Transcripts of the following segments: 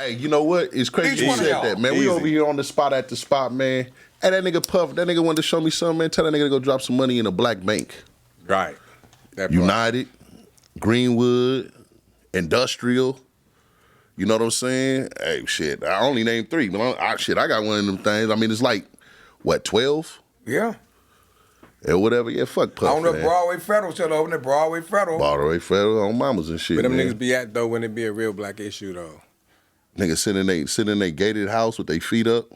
Hey, you know what? It's crazy you said that, man. We over here on the spot at the spot, man. Hey, that nigga Puff, that nigga wanted to show me something, man. Tell that nigga to go drop some money in a black bank. Right. United, Greenwood, Industrial. You know what I'm saying? Hey, shit, I only named 3, but I got one of them things. I mean, it's like, what, 12? Yeah. Yeah, whatever. Yeah, fuck Puff, on the Broadway Federal, still over there, Broadway Federal. Broadway Federal on mamas and shit, Where them man. niggas be at, though, when it be a real black issue, though? Niggas sitting in their gated house with their feet up.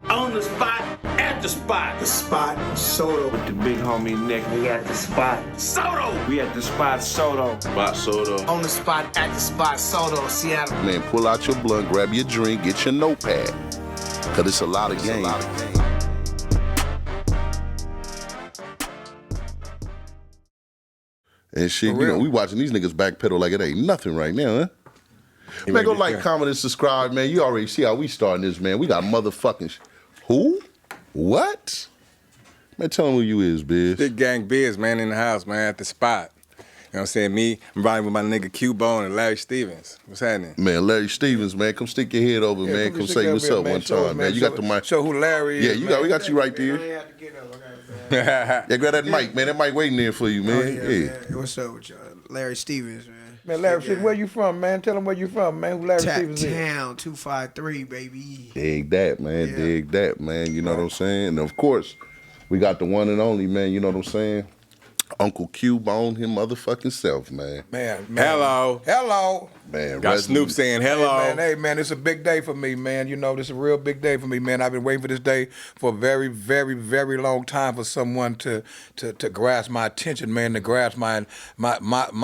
On the spot, at the spot. The spot, SoDo. With the big homie Nick. We at the spot. SoDo. We at the spot, SoDo. Spot, SoDo. On the spot, at the spot, SoDo, Seattle. Man, pull out your blunt, grab your drink, get your notepad. Cause it's a lot of game. And shit, you know, we watching these niggas backpedal like it ain't nothing right now, huh? Man, go like, comment, and subscribe, man. You already see how we starting this, man. We got motherfucking... Who? What? Man, tell them who you is, Biz. StickGang Biz, man, in the house, man, at the spot. You know what I'm saying? Me, I'm riding with my nigga Q-Bone and Larry Stevens. What's happening? Man, Larry Stevens, man, come stick your head over, man. Come say what's up one time, man. You got the mic. Show who Larry is. Yeah, we got you right there. Yeah, grab that mic, man. That mic waiting there for you, man. Man. What's up with y'all? Larry Stevens, man. Man, Larry Stevens, where you from, man? Tell him where you from, man. Who Larry Stevens is? Town 253, baby. Dig that, man. Yeah. Dig that, man. You know what I'm saying? And of course, we got the one and only, man. You know what I'm saying? Uncle Q-Bone him motherfucking self, man. Man. Hello. Man, got Snoop saying hello. Hey, man, it's a big day for me, man. You know, this is a real big day for me, man. I've been waiting for this day for a very, very, very long time for someone to grasp my attention, man, to grasp my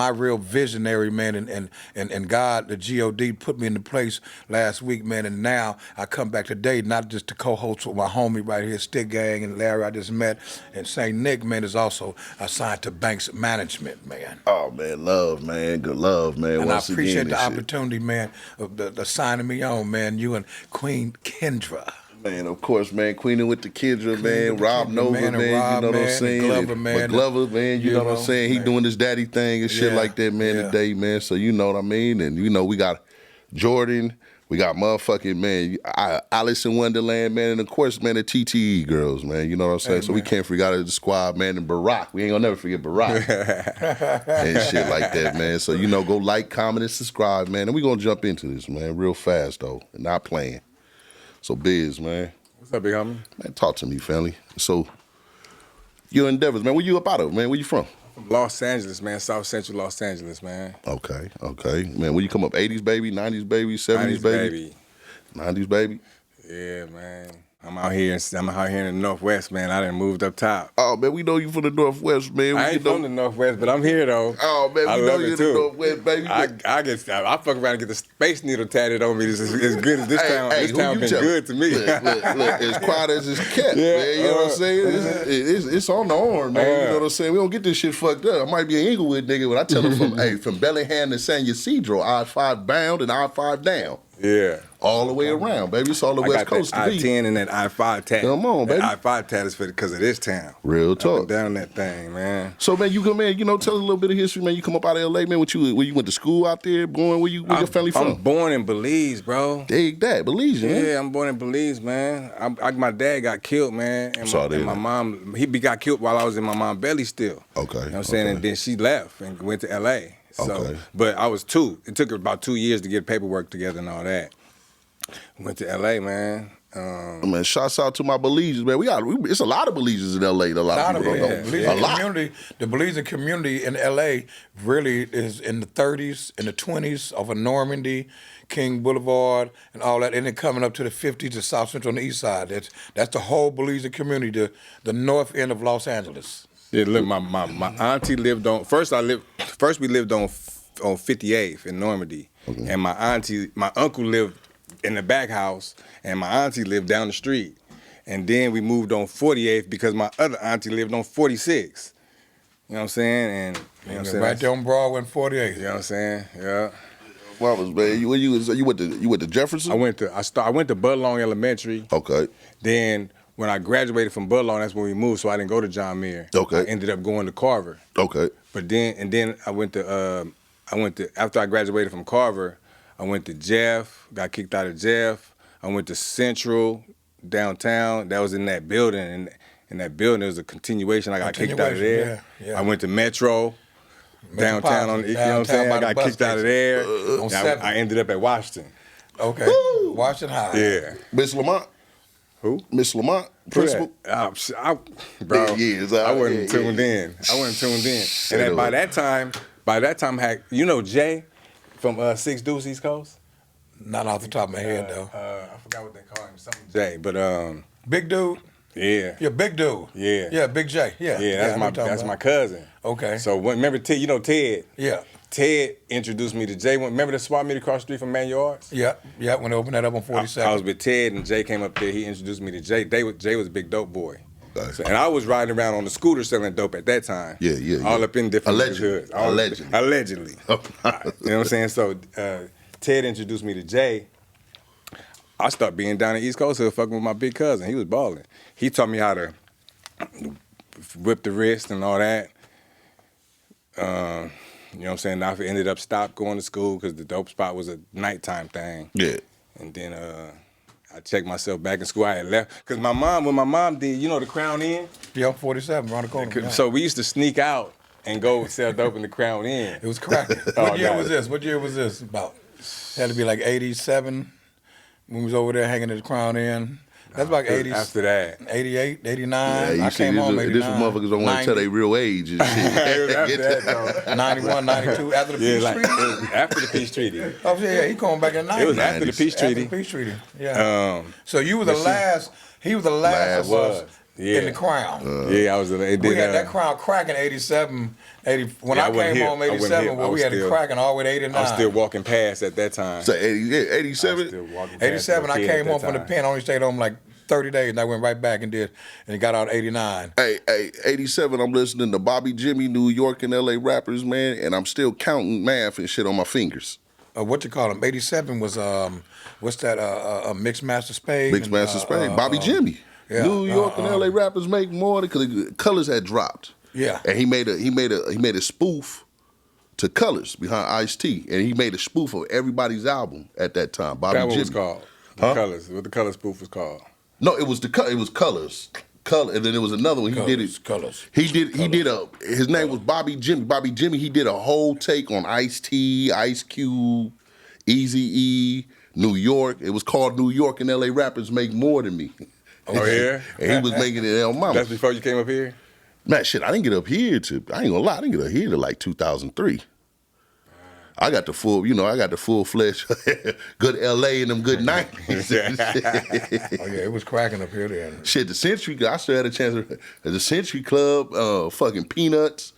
real visionary, man, and God, the G.O.D. put me into place last week, man, and now I come back today, not just to co-host with my homie right here, StickGang and Larry I just met, and St. Nick, man, is also assigned to Banks Management, man. Oh, man, love, man. Good love, man. And once I appreciate again, the opportunity, man, of the signing me on, man. You and Queen Kendra. Man, of course, man. Queening with the Kendra, man. Rob Nova, man. You know what I'm saying? Glover, man. Glover, man. You know what I'm saying? He doing his daddy thing and shit like that, man, today, man. So you know what I mean? And you know, we got Jordan. We got motherfucking, man, Alice in Wonderland, man, and of course, man, the TTE girls, man, you know what I'm saying? So we can't forget the squad, man, and Barack. We ain't gonna never forget Barack and shit like that, man. So, you know, go like, comment, and subscribe, man. And we gonna jump into this, man, real fast, though, and not playing. So, Biz, man. What's up, big homie? Man, talk to me, family. So, your endeavors, man, where you up out of, man? Where you from? From Los Angeles, man, South Central Los Angeles, man. Okay. Man, when you come up, 80s baby, 90s baby, 70s baby? 90s baby? Yeah, man. I'm out here in the Northwest, man. I done moved up top. Oh, man, we know you from the Northwest, man. I ain't from the Northwest, but I'm here, though. Oh, man, we know you in the Northwest, baby. I fuck around and get the Space Needle tatted on me. It's as good as this town. This town been good to me. Look, as quiet as it's kept, man. You know what I'm saying? It's on the arm, man. You know what I'm saying? We don't get this shit fucked up. I might be an Inglewood nigga, but I tell them from Bellingham to San Ysidro, I-5 bound and I-5 down. Yeah. All the way around, baby. It's all the West Coast to be. I-10 and that I-5 tat. Come on, baby. That I-5 tat is because of this town. Real talk. Up and down that thing, man. So, man, you come in, you know, tell us a little bit of history, man. You come up out of L.A., man. Where you went to school out there? Where your family from? I'm born in Belize, bro. Dig that. Belize, man. Yeah, I'm born in Belize, man. My dad got killed, man. And my mom, he got killed while I was in my mom's belly still. Okay. You know what I'm saying? And then she left and went to L.A. So, but I was 2. It took her about 2 years to get paperwork together and all that. Went to L.A., man. Man, shouts out to my Belizeans, man. It's a lot of Belizeans in L.A. A lot of people don't know. The Belizean community in L.A. really is in the 30s, in the 20s, off of Normandy, King Boulevard, and all that, and then coming up to the 50s to South Central on the east side. That's the whole Belizean community, the north end of Los Angeles. Yeah, look, my auntie lived on. First we lived on 58th in Normandy, and my uncle lived in the back house, and my auntie lived down the street. And then we moved on 48th because my other auntie lived on 46. You know what I'm saying? And you know what I'm saying? Right there on Broadway and 48th. You know what I'm saying? Yeah. Mamas, man. You went to Jefferson? I went to Bud Long Elementary. Okay. Then when I graduated from Bud Long, that's when we moved, so I didn't go to John Muir. Okay. I ended up going to Carver. Okay. But then I went to after I graduated from Carver, I went to Jeff, got kicked out of Jeff. I went to Central, downtown. That was in that building. And in that building, there was a continuation. I got kicked out of there. Yeah. I went to Metro, downtown, you know what I'm saying? I got kicked out of there. I ended up at Washington. Okay. Washington High. Yeah. Miss Lamont. Who? Miss Lamont, principal. Bro, I wasn't tuned in. And then by that time, you know Jay from Six Deuce East Coast? Not off the top of my head, though. I forgot what they call him. Something Jay, but Big dude? yeah. Yeah, big dude. Yeah. Yeah, Big J. Yeah. Yeah, that's my cousin. Okay. So remember Ted, you know Ted? Yeah. Ted introduced me to Jay. Remember the swap meet across the street from Manual Arts? Yeah, when they opened that up on 42nd. I was with Ted and Jay came up there. He introduced me to Jay. Jay was a big dope boy. So, and I was riding around on the scooter selling dope at that time. Yeah. All up in different neighborhoods. Allegedly. You know what I'm saying? So Ted introduced me to Jay. I started being down in East Coast Hill fucking with my big cousin. He was balling. He taught me how to whip the wrist and all that. You know what I'm saying? I ended up stopped going to school because the dope spot was a nighttime thing. Yeah. And then I checked myself back in school. I had left because when my mom did, you know, the Crown Inn. Yeah, 47 around the corner. Yeah. So we used to sneak out and go sell dope in the Crown Inn. It was cracking. What year was this? What year was this? About had to be like 87 when we was over there hanging at the Crown Inn. That's like 80s. After that. 88, 89. Yeah, I came home 89. This motherfuckers don't want to tell their real age and shit. After that, though. 91, 92, after the Peace Treaty. After the Peace Treaty. Oh, yeah, he coming back in the 90s. It was after the Peace Treaty. After the Peace Treaty, yeah. So you were the last, he was the last of us in the Crown. Yeah, I was. We had that Crown cracking 87, 80. When I came home 87, well, we had it cracking all the way to 89. I was still walking past at that time. So 87? 87, I came home from the pen, only stayed home like 30 days, and I went right back and got out 89. Hey, 87, I'm listening to Bobby Jimmy, New York and LA rappers, man, and I'm still counting math and shit on my fingers. What you call him? 87 was, what's that, Mixed Master Spade? Mixed Master Spade. Bobby Jimmy. Yeah, New York and LA rappers make more because Colors had dropped. Yeah. And he made a spoof to Colors behind Ice-T, and he made a spoof of everybody's album at that time. Bobby Jimmy. That was called? Colors. What the Color spoof was called? No, it was Colors. And then there was another one. He did it. Colors. His name was Bobby Jimmy. Bobby Jimmy, he did a whole take on Ice-T, Ice Cube, Eazy-E, New York. It was called New York and LA rappers make more than me. Oh, yeah? And he was making it El Mama. That's before you came up here? Man, shit, I didn't get up here I ain't gonna lie, I didn't get up here to like 2003. I got the full-fledged good LA and them good 90s. Oh, yeah, it was cracking up here then. Shit, the Century, I still had a chance at the Century Club, fucking Peanuts,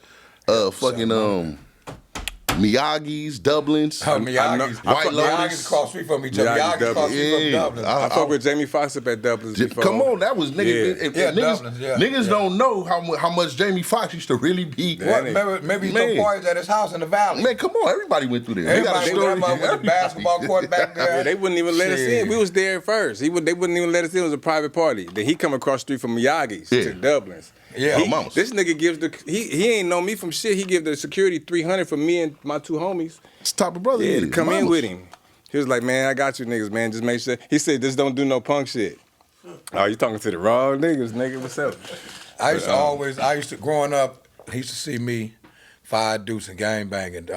Miyagi's, Dublin's. Miyagi's. White Miyagi's across the street from each other. Miyagi's across the street from Dublin. I fuck with Jamie Foxx up at Dublin's before. Come on, that was niggas. Dublin's, niggas don't know how much Jamie Foxx used to really be. Maybe he threw parties at his house in the valley. Man, come on, everybody went through there. Everybody went with the basketball court back there. Yeah, they wouldn't even let us in. We was there first. They wouldn't even let us in. It was a private party. Then he come across the street from Miyagi's to Dublin's. Yeah, this nigga gives he ain't know me from shit. He give the security $300 for me and my two homies. It's the type of brother. Yeah, to come in with him. He was like, man, I got you niggas, man. Just make sure. He said, just don't do no punk shit. Oh, you talking to the wrong niggas, nigga? What's up? I used to growing up. He used to see me, Five Deuce and gang banging.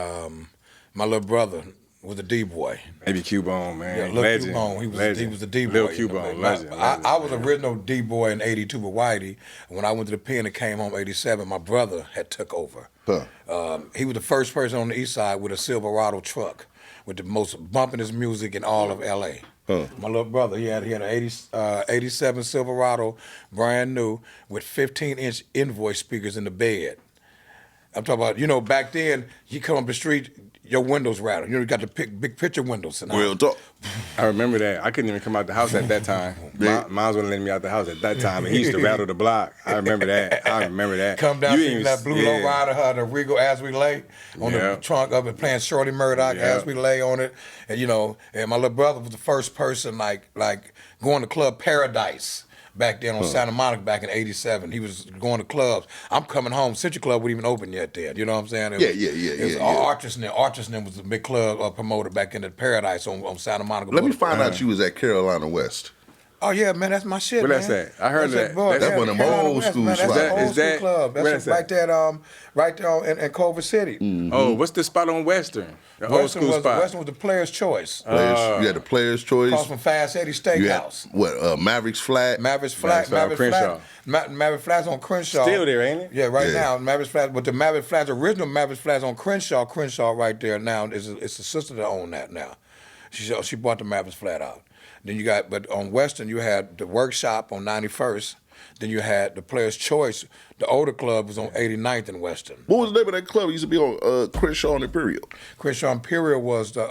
My little brother was a D-boy. Maybe Cubone, man. Yeah, Lil legend. Cubone. He was the D-boy. Lil Cubone, legend. I was original D-boy in 82 with Whitey. When I went to the pen and came home 87, my brother had took over. He was the first person on the east side with a Silverado truck with the most bumpingest music in all of L.A. My little brother, he had an 87 Silverado, brand new, with 15-inch invoice speakers in the bed. I'm talking about, back then, you come up the street, your windows rattle. You got the big picture windows. And Real talk. I remember that. I couldn't even come out the house at that time. Mom's wouldn't let me out the house at that time, and he used to rattle the block. I remember that. Come down to that blue low rider, the Regal As We Lay on the trunk of it, playing Shorty Murdoch As We Lay on it. And and my little brother was the first person like going to Club Paradise back then on Santa Monica back in '87. He was going to clubs. I'm coming home. Century Club wasn't even open yet then. You know what I'm saying? It was Archerson was the big club promoter back in the Paradise on Santa Monica. Let me find out you was at Carolina West. Oh yeah, man, that's my shit. Where man. that's at? I heard that. That's one of them old school That's spots. an old school club. That's right there, right there in Culver City. Mm-hmm. Oh, what's the spot on Western? The old school spot. Western was the Player's Choice. You had the Player's Choice. Across from Fast Eddie Steakhouse. Mavericks Flat? Mavericks Flat. Mavericks Flat's on Crenshaw. Still there, ain't it? Yeah, right now. Mavericks Flat, but the Mavericks Flats, original Mavericks Flats on Crenshaw right there now. It's the sister that own that now. She bought the Mavericks Flat out. Then you got, but on Western, you had the Workshop on 91st. Then you had the Player's Choice. The older club was on 89th and Western. What was the name of that club? It used to be on Crenshaw and Imperial. Crenshaw Imperial was the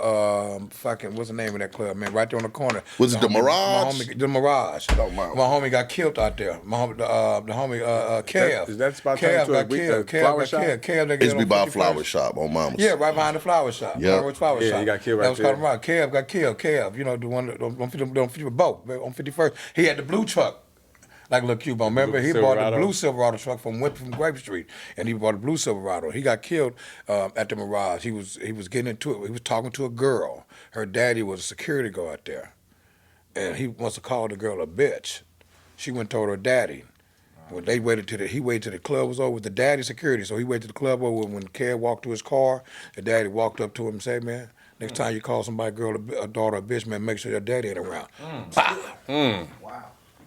what's the name of that club, man? Right there on the corner. Was it the Mirage? The Mirage. Oh, my homie got killed out there. The homie Kev. Is that spot Kev got killed. Flower shop? Kev It's be by Flower Shop on Mama's. Yeah, right behind the flower shop. Yeah. Flower shop. He got killed right That was there. called Mirage. Kev got killed. Kev, you know, the one on 50 boat on 51st. He had the blue truck. Like Lil Cubone. Remember, he bought the blue Silverado truck from Grape Street, and he bought a blue Silverado. He got killed at the Mirage. He was getting into it. He was talking to a girl. Her daddy was a security guard there, and he must have called the girl a bitch. She went and told her daddy. When he waited till the club was over with the daddy security. So he waited till the club over. When Kev walked to his car, the daddy walked up to him and said, "Man, next time you call somebody a daughter a bitch, man, make sure your daddy ain't around." Wow.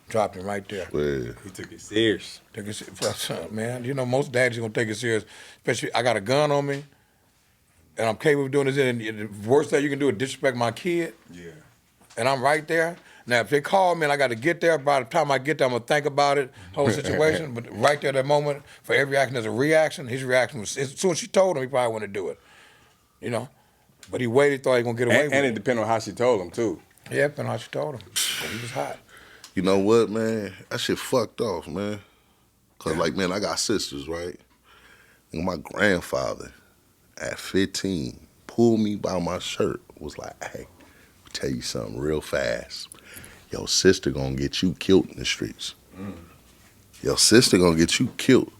Dropped him right there. Yeah. He took it serious. Take it serious, man. You know, most daddies gonna take it serious. Especially, I got a gun on me, and I'm capable of doing this. And the worst thing you can do is disrespect my kid. Yeah. And I'm right there. Now, if they call me and I got to get there, by the time I get there, I'm gonna think about it, whole situation. But right there, that moment, for every action, there's a reaction. His reaction was, as soon as she told him, he probably wanted to do it. You know, but he waited, thought he was gonna get away with it. And it depends on how she told him too. Yeah, depending on how she told him. But he was hot. You know what, man? That shit fucked off, man. Cause like, man, I got sisters, right? And my grandfather, at 15, pulled me by my shirt, was like, "Hey, I'll tell you something real fast. Your sister gonna get you killed in the streets. Your sister gonna get you killed.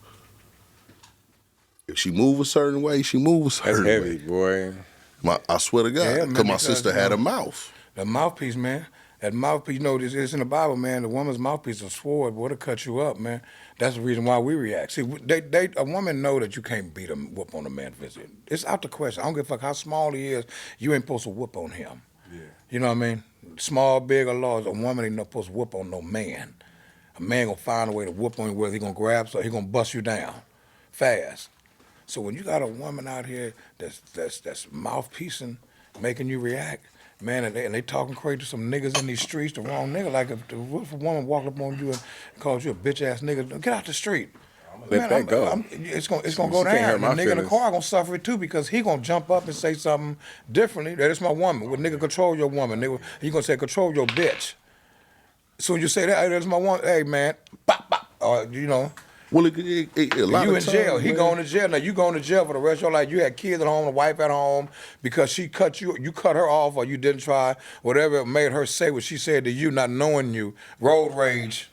If she move a certain way, she move a certain That's way." heavy, boy. I swear to God, Yeah, man, because my because, sister had a mouth. The mouthpiece, man. That mouthpiece, you know, it's in the Bible, man. The woman's mouthpiece is a sword, but it'll cut you up, man. That's the reason why we react. See, a woman know that you can't beat a whoop on a man physically. It's out the question. I don't give a fuck how small he is. You ain't supposed to whoop on him. Yeah. You know what I mean? Small, big, or large, a woman ain't not supposed to whoop on no man. A man gonna find a way to whoop on you, whether he gonna grab, so he gonna bust you down fast. So when you got a woman out here that's mouthpiecing, making you react, man, and they talking crazy to some niggas in these streets, the wrong nigga. Like if a woman walked up on you and calls you a bitch ass nigga, get out the street. Let that go. It's gonna go down. And the nigga in the car gonna suffer it too because he gonna jump up and say something differently. That is my woman. When nigga control your woman, nigga, you gonna say control your bitch. So when you say that, hey, that's my woman. Hey man, bop bop. You know. Well, a lot You of in times, jail. He man, going to jail. Now you going to jail for the rest of your life. You had kids at home, a wife at home, because she cut you. You cut her off, or you didn't try. Whatever made her say what she said to you, not knowing you. Road rage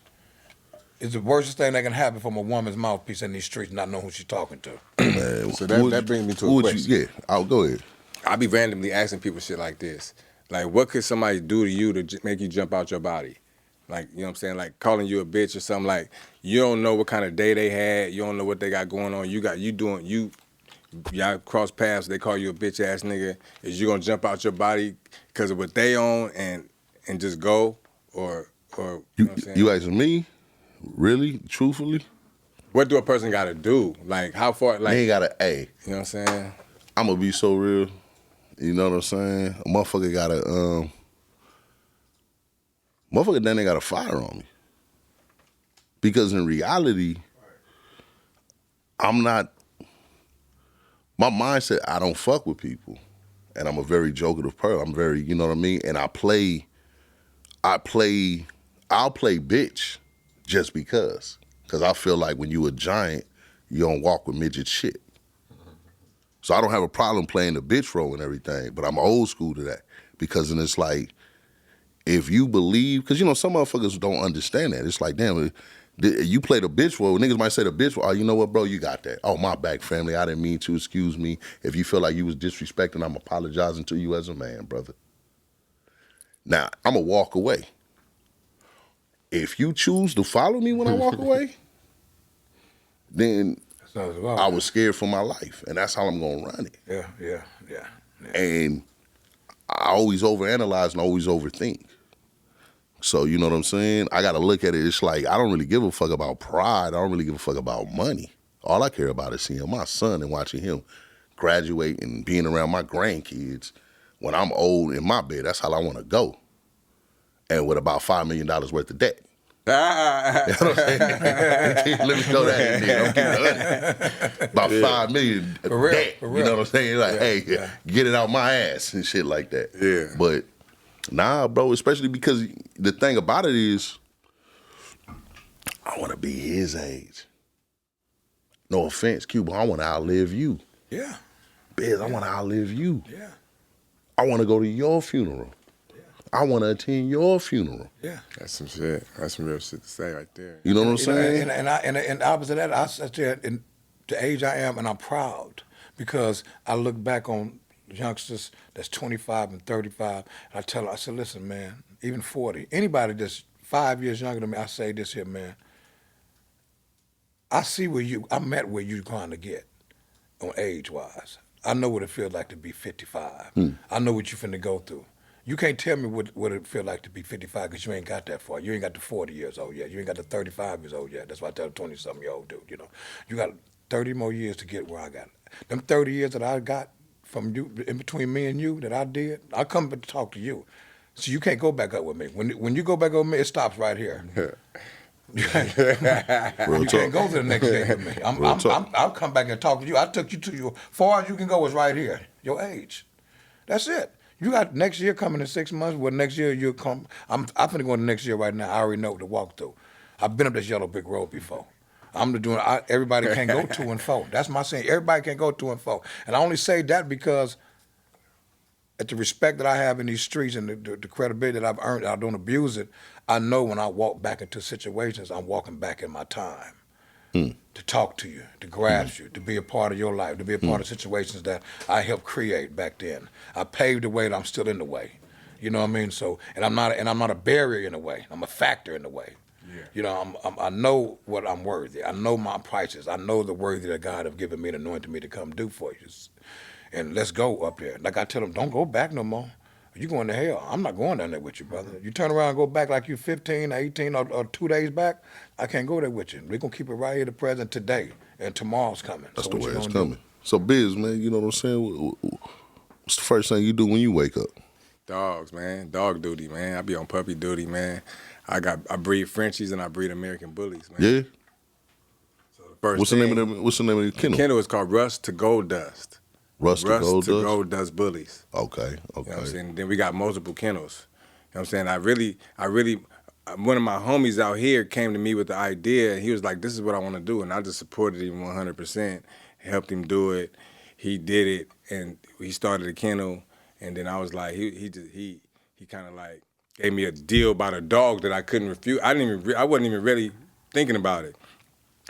is the worst thing that can happen from a woman's mouthpiece in these streets, not knowing who she's talking to. man, So that brings me to a question. I'll go ahead. I be randomly asking people shit like this. Like, what could somebody do to you to make you jump out your body? Like, you know what I'm saying? Like calling you a bitch or something. Like, you don't know what kind of day they had. You don't know what they got going on. Y'all cross paths, they call you a bitch ass nigga. Is you gonna jump out your body because of what they own and just go? Or you know what I'm saying? You asking me? Really? Truthfully? What do a person gotta do? Like, how far, like, They ain't got an A. you know what I'm saying? I'm gonna be so real. You know what I'm saying? A motherfucker got a motherfucker then they got a fire on me. Because in reality, I'm not, my mindset, I don't fuck with people. And I'm a very jokative person. I'm very, you know what I mean? And I'll play bitch just because. Because I feel like when you a giant, you don't walk with midget shit. So I don't have a problem playing the bitch role and everything, but I'm old school to that. Because then it's like, if you believe, because, you know, some motherfuckers don't understand that. It's like, damn, you play the bitch role. Niggas might say the bitch role. Oh, you know what, bro? You got that. Oh, my back, family. I didn't mean to. Excuse me. If you feel like you was disrespecting, I'm apologizing to you as a man, brother. Now, I'm going to walk away. If you choose to follow me when I walk away, then I was scared for my life, and that's how I'm going to run it. Yeah. And I always overanalyze and always overthink. So, you know what I'm saying? I got to look at it. It's like, I don't really give a fuck about pride. I don't really give a fuck about money. All I care about is seeing my son and watching him graduate and being around my grandkids when I'm old in my bed. That's how I want to go. And with about $5 million worth of debt. You know what I'm saying? Let me throw that in there. I'm getting about $5 million of debt. You know what I'm saying? Like, get it out my ass and shit like that. Yeah. But nah, bro, especially because the thing about it is, I want to be his age. No offense, Cuba, I want to outlive you. Yeah. Biz, I want to outlive you. Yeah. I want to go to your funeral. I want to attend your funeral. Yeah. That's some shit. That's some real shit to say right there. You know what I'm saying? And opposite of that, I said, in the age I am, and I'm proud because I look back on youngsters that's 25 and 35, and I tell them, I said, listen, man, even 40, anybody that's 5 years younger than me, I say this here, man, I met where you're going to get on age-wise. I know what it feels like to be 55. I know what you finna go through. You can't tell me what it feel like to be 55 because you ain't got that far. You ain't got to 40 years old yet. You ain't got to 35 years old yet. That's why I tell a 20-something-year-old dude, you know. You got 30 more years to get where I got. Them 30 years that I got from you, in between me and you, that I did, I come to talk to you. So you can't go back up with me. When you go back up with me, it stops right here. You can't go to the next day with me. I'll come back and talk to you. I took you to your far as you can go is right here, your age. That's it. You got next year coming in 6 months. Well, next year you'll come. I'm finna go into next year right now. I already know what to walk through. I've been up this yellow brick road before. Everybody can't go 2 and 4. That's my saying. Everybody can't go 2 and 4. And I only say that because at the respect that I have in these streets and the credibility that I've earned, I don't abuse it. I know when I walk back into situations, I'm walking back in my time. To talk to you, to grasp you, to be a part of your life, to be a part of situations that I helped create back then. I paved the way, and I'm still in the way. You know what I mean? So, and I'm not a barrier in the way. I'm a factor in the way. Yeah. You know, I know what I'm worthy. I know my prices. I know the worthy that God have given me and anointed me to come do for you. And let's go up there. Like I tell them, don't go back no more. You going to hell. I'm not going down there with you, brother. You turn around and go back like you 15, 18, or 2 days back, I can't go there with you. We're going to keep it right here to present today, and tomorrow's coming. That's the way it's coming. So, Biz, man, you know what I'm saying? What's the first thing you do when you wake up? Dogs, man. Dog duty, man. I be on puppy duty, man. I breed Frenchies and I breed American Bullies, man. Yeah? So the first What's the name of the kennel? The kennel is called Rust to Gold Dust. Rust to Gold Dust Bullies. Okay. You know what I'm saying? Then we got multiple kennels. You know what I'm saying? I really, one of my homies out here came to me with the idea, and he was like, this is what I want to do, and I just supported him 100%, helped him do it. He did it, and he started a kennel, and then I was like, he kind of like gave me a deal about a dog that I couldn't refuse. I wasn't even really thinking about it.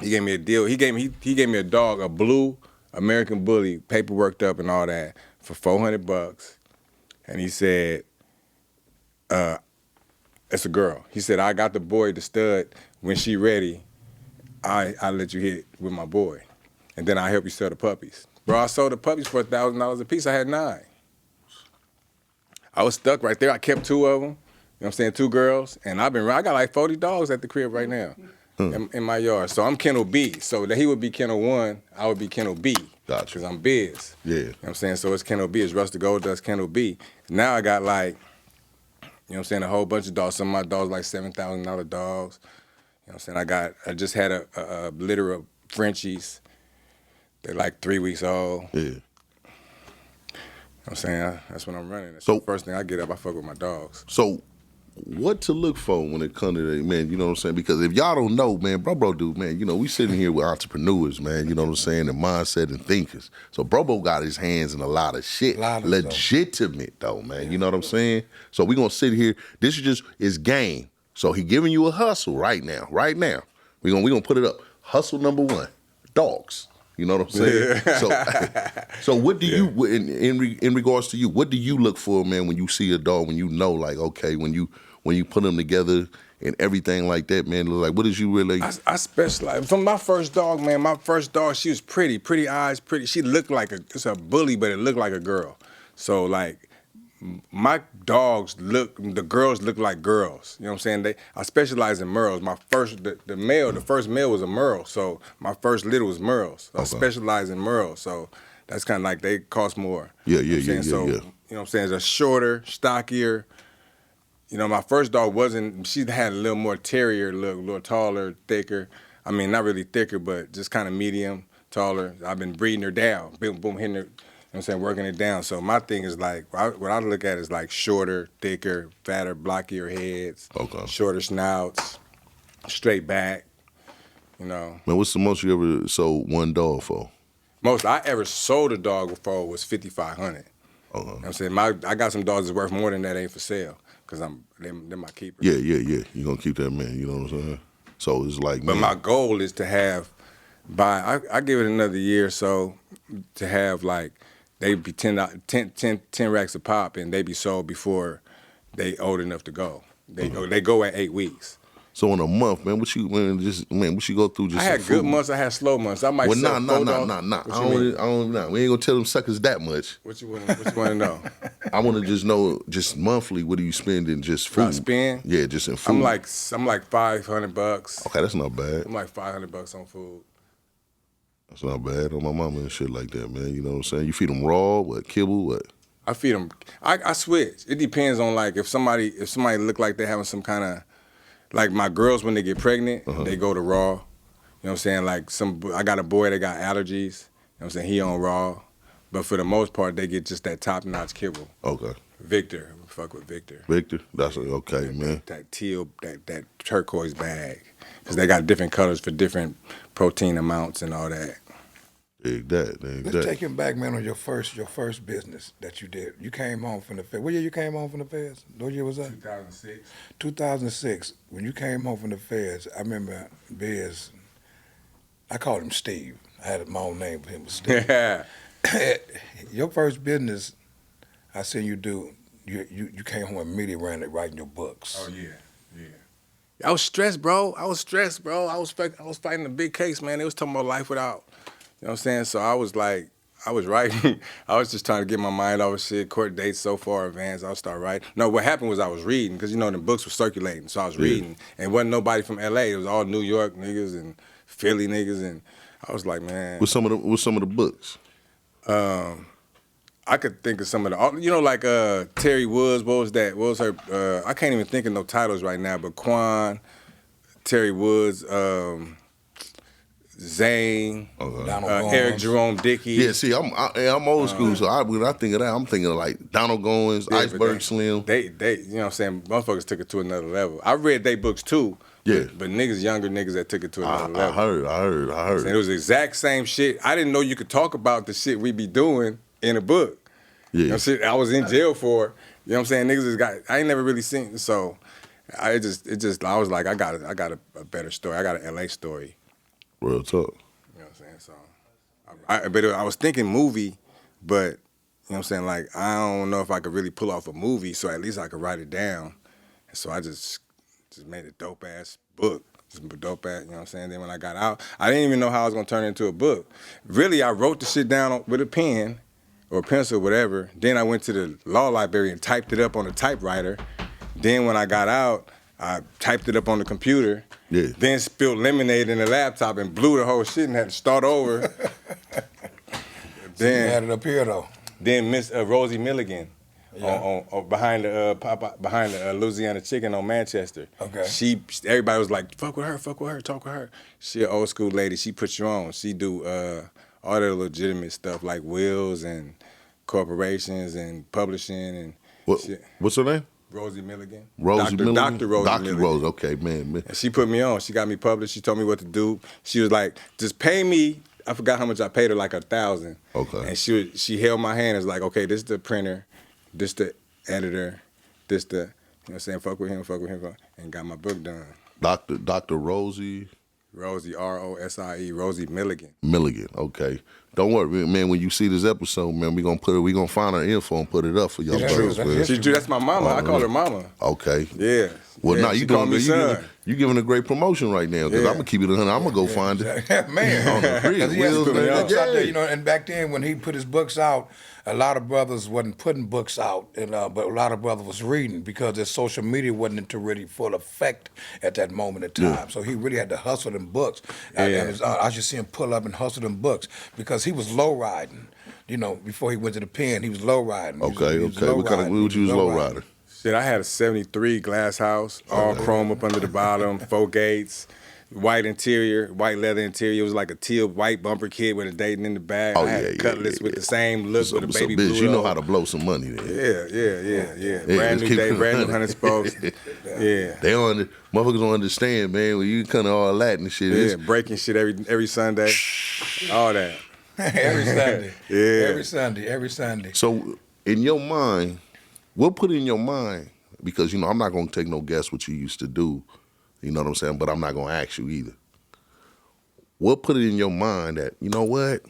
He gave me a deal. He gave me a dog, a blue American Bully, paperworked up and all that, for $400. And he said, it's a girl. He said, I got the boy, the stud. When she ready, I'll let you hit with my boy. And then I'll help you sell the puppies. Bro, I sold the puppies for $1,000 a piece. I had 9. I was stuck right there. I kept 2 of them. You know what I'm saying? 2 girls. And I got like 40 dogs at the crib right now. In my yard. So I'm Kennel B. So that he would be Kennel 1, I would be Kennel B. Gotcha. Because I'm Biz. Yeah. You know what I'm saying? So it's Kennel B. It's Rust to Gold Dust Kennel B. Now I got like, you know what I'm saying, a whole bunch of dogs. Some of my dogs like $7,000 dogs. You know what I'm saying? I just had a litter of Frenchies. They're like 3 weeks old. Yeah. You know what I'm saying? That's what I'm running. That's So the first thing I get up, I fuck with my dogs. So what to look for when it comes to that, man, you know what I'm saying? Because if y'all don't know, man, bro dude, man, you know, we sitting here with entrepreneurs, man, you know what I'm saying, and mindset and thinkers. So bro got his hands in a lot of shit. Legitimate though, man, you know what I'm saying? So we gonna sit here, this is just his game. So he giving you a hustle right now. We gonna put it up. Hustle number 1, dogs. You know what I'm saying? So what do you, in regards to you, what do you look for, man, when you see a dog, when you know, like, okay, when you put them together and everything like that, man, like, what did you really? I specialize. From my first dog, man, she was pretty eyes, pretty. She looked like it's a bully, but it looked like a girl. So, like, my dogs the girls look like girls. You know what I'm saying? I specialize in Merles. My first, the first male was a Merle. So my first litter was Merles. I specialize in Merles. So that's kind of like they cost more. Yeah. You know what I'm saying? It's a shorter, stockier. You know, my first dog she had a little more terrier look, a little taller, thicker. I mean, not really thicker, but just kind of medium, taller. I've been breeding her down, boom, hitting her. You know what I'm saying, working it down. So my thing is like, what I look at is like shorter, thicker, fatter, blockier heads, shorter snouts, straight back, you know. Man, what's the most you ever sold one dog for? Most I ever sold a dog for was $5,500. You know what I'm saying? I got some dogs that's worth more than that, ain't for sale, because they're my keepers. Yeah. You gonna keep that, man, you know what I'm saying? So it's like, but my goal is to have, I give it another year or so, to have like, they be 10 racks a pop, and they be sold before they old enough to go. They go at 8 weeks. So in a month, man, what you go through? Just I had good months, I had slow months. I might sell nah. I don't know. We ain't gonna tell them suckers that much. What you want to know? I want to just know, just monthly, what do you spend in just food? I spend? Yeah, just in food. I'm like $500. Okay, that's not bad. I'm like $500 on food. That's not bad on my mama and shit like that, man. You know what I'm saying? You feed them raw, kibble, what? I feed them. I switch. It depends on like if somebody look like they're having some kind of, like my girls when they get pregnant, they go to raw. You know what I'm saying? Like I got a boy that got allergies. You know what I'm saying? He on raw, but for the most part they get just that top notch kibble. Okay. Victor, fuck with Victor. Victor, that's okay, man. That teal, that turquoise bag, because they got different colors for different protein amounts and all that. Let's take him back, man, on your first business that you did. You came home from the Feds. What year you came home from the Feds? What year was that? 2006. 2006. When you came home from the Feds, I remember Biz, I called him Steve. I had my own name for him, was Steve. Yeah. Your first business, I seen you do, you came home immediately ran writing your books. Oh, yeah. I was stressed, bro. I was fighting a big case, man. It was talking about life without, you know what I'm saying? So I was writing. I was just trying to get my mind off of shit. Court dates so far advanced, I'll start writing. No, what happened was I was reading, because, you know, the books were circulating. So I was reading. And it wasn't nobody from L.A. It was all New York niggas and Philly niggas. And I was like, man. What's some of the books? I could think of some of the, you know, like Terry Woods. What was that? What was her? I can't even think of no titles right now. But Quan, Terry Woods, Zane, Eric Jerome Dickey. Yeah, see, I'm old school, so when I think of that, I'm thinking of like Donald Goins, Iceberg Slim. They, you know what I'm saying? Motherfuckers took it to another level. I read their books too. Yeah, but younger niggas that took it to another level. I heard. And it was the exact same shit. I didn't know you could talk about the shit we be doing in a book. Yeah. You know, shit I was in jail for. You know what I'm saying? Niggas I ain't never really seen. So I was like, I got a better story. I got an LA story. Real talk. You know what I'm saying? So, but I was thinking movie, but you know what I'm saying? Like, I don't know if I could really pull off a movie, so at least I could write it down. And so I just made a dope ass book. Just dope ass, you know what I'm saying? Then when I got out, I didn't even know how I was gonna turn it into a book. Really, I wrote the shit down with a pen or a pencil, whatever. Then I went to the law library and typed it up on a typewriter. Then when I got out, I typed it up on the computer. Yeah. Then spilled lemonade in the laptop and blew the whole shit and had to start over. Then you had it up here though. Then Miss Rosie Milligan, on behind the Louisiana Chicken on Manchester. Okay. Everybody was like, fuck with her, talk with her. She an old school lady. She put you on. She do all the legitimate stuff like wills and corporations and publishing and shit. What's her name? Rosie Milligan. Rosie Milligan? Dr. Rosie Dr. Milligan. Rose, okay, man. And she put me on. She got me published. She told me what to do. She was like, just pay me. I forgot how much I paid her, like $1,000. Okay. And she held my hand and was like, okay, this is the printer, this the editor, this the, you know what I'm saying, fuck with him, and got my book done. Dr. Rosie? Rosie, Rosie, Rosie Milligan. Milligan, okay. Don't worry, man. When you see this episode, man, we gonna find her info and put it up for y'all. That's my mama. I call her mama. Okay. Yeah. Well, yeah, now you doing you giving a great promotion right now. Because I'm gonna keep it 100. I'm gonna go find it. Man, because he has to put books out there, you know. And back then, when he put his books out, a lot of brothers wasn't putting books out, and but a lot of brothers was reading because their social media wasn't into really full effect at that moment in time. Yeah. So he really had to hustle them books. And I should see him pull up and hustle them books because he was low riding. You know, before he went to the pen, he was low riding. Okay. What you was low riding? Shit, I had a '73 glass house, all chrome up under the bottom, 4 gates, white interior, white leather interior. It was like a teal white bumper kit with a Dayton in the back. I had Cutlass with the same look with a baby blue. You know how to blow some money then. Yeah. Brand new day, brand new 100 spokes. Yeah. Motherfuckers don't understand, man. When you kind of all that and shit. Yeah, breaking shit every Sunday. All that. Every Sunday. Yeah. Every Sunday. So, in your mind, what put it in your mind? Because, you know, I'm not going to take no guess what you used to do. You know what I'm saying? But I'm not going to ask you either. What put it in your mind that, you know what?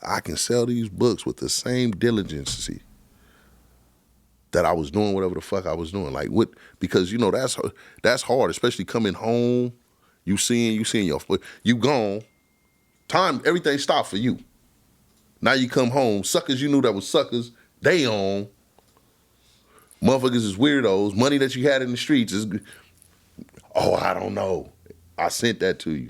I can sell these books with the same diligence that I was doing whatever the fuck I was doing. Like, what? Because, you know, that's hard, especially coming home. You seeing you gone. Time, everything stopped for you. Now you come home. Suckers you knew that was suckers, they on. Motherfuckers is weirdos. Money that you had in the streets is, I don't know. I sent that to you.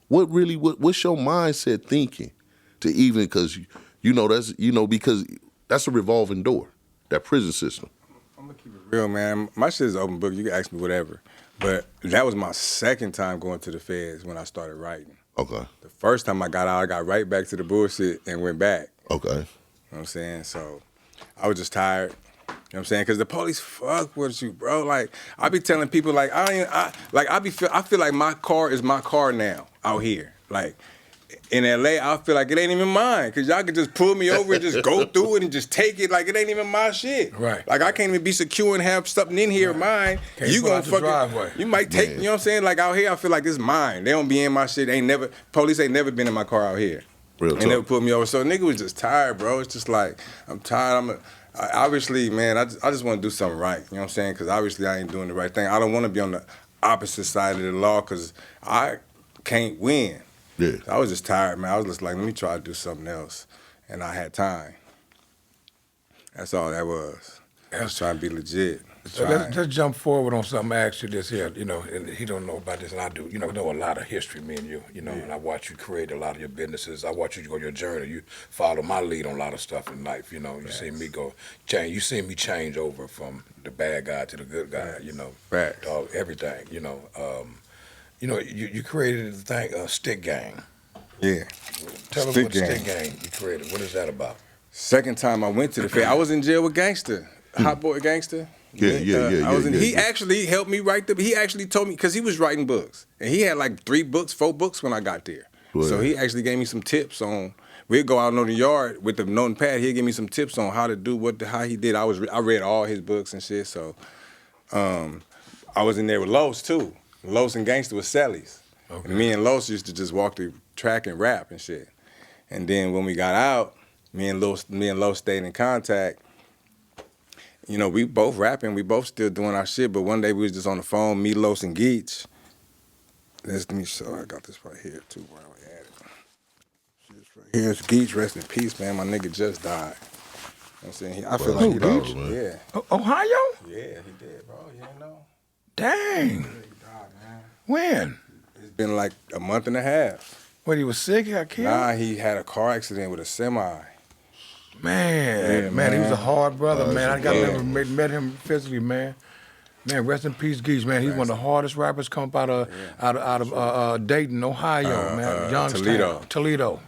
What's your mindset thinking to even, because because that's a revolving door, that prison system. I'm gonna keep it real, man. My shit is an open book. You can ask me whatever. But that was my second time going to the feds when I started writing. Okay. The first time I got out, I got right back to the bullshit and went back. Okay. You know what I'm saying? So I was just tired. You know what I'm saying? Because the police fuck with you, bro. Like, I be telling people, like, I feel like my car is my car now out here. Like, in LA, I feel like it ain't even mine. Because y'all can just pull me over and just go through it and just take it like it ain't even my shit. Right. Like, I can't even be secure and have something in here mine. You gonna fucking, you might take, you know what I'm saying? Like, out here, I feel like it's mine. They don't be in my shit. Police ain't never been in my car out here. Real talk. They never put me over. So nigga was just tired, bro. It's just like, I'm tired. Obviously, man, I just want to do something right. You know what I'm saying? Because obviously I ain't doing the right thing. I don't want to be on the opposite side of the law because I can't win. Yeah. So I was just tired, man. I was just like, let me try to do something else. And I had time. That's all that was. I was trying to be legit. So let's jump forward on something. I asked you this here, you know, and he don't know about this, and I do. You know a lot of history, me and you know, and I watch you create a lot of your businesses. I watch you go your journey. You follow my lead on a lot of stuff in life, you know. You see me change. You see me change over from the bad guy to the good guy, you know. Right. Everything, you know. You created the thing, StickGang. Yeah. Tell us what StickGang you created. What is that about? Second time I went to the fair, I was in jail with Gangster, Hot Boy Gangster. Yeah. He actually helped me write he actually told me, because he was writing books. And he had like 3 books, 4 books when I got there. Well, so he actually gave me some tips on, we'd go out on the yard with the note and pad, he'd give me some tips on how to do how he did. I read all his books and shit, so I was in there with Los too. Los and Gangster was Sally's. Okay. And me and Los used to just walk the track and rap and shit. And then when we got out, me and Los stayed in contact. You know, we both rapping, we both still doing our shit, but one day we was just on the phone, me, Los, and Geach. Let me show, I got this right here too, where I had it. Right here's Geach, rest in peace, man. My nigga just died. You know what I'm saying? I feel like he died. Yeah. Ohio? Yeah, he did, bro. You didn't know? Dang. He died, man. When? It's been like a month and a half. When he was sick, he got killed? Nah, he had a car accident with a semi. Man, he was a hard brother, man. I never met him physically, man. Man, rest in peace, Geach, man. He's one of the hardest rappers come up out of Dayton, Ohio, man. Youngstown. Toledo.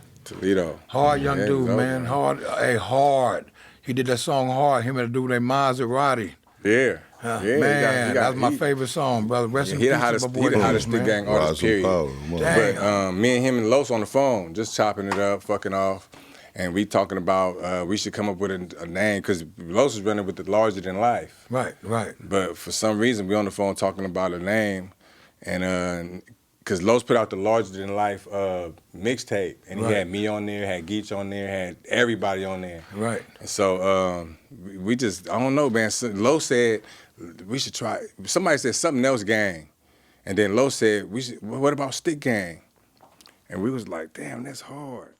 Hard young dude, man. Hard. He did that song Hard. Him and the dude named Maserati. Yeah. Man, that's my favorite song, brother. Rest in peace, my boy. He the hottest StickGang artist, period. But me and him and Los on the phone, just chopping it up, fucking off. And we talking about we should come up with a name, because Los is running with the larger than life. Right. But for some reason, we on the phone talking about a name, and because Los put out the larger than life mixtape, and he had me on there, had Geach on there, had everybody on there. Right. And so we just, I don't know, man. Los said we should try. Somebody said something else, gang, and then Los said what about StickGang? And we was like, damn, that's hard.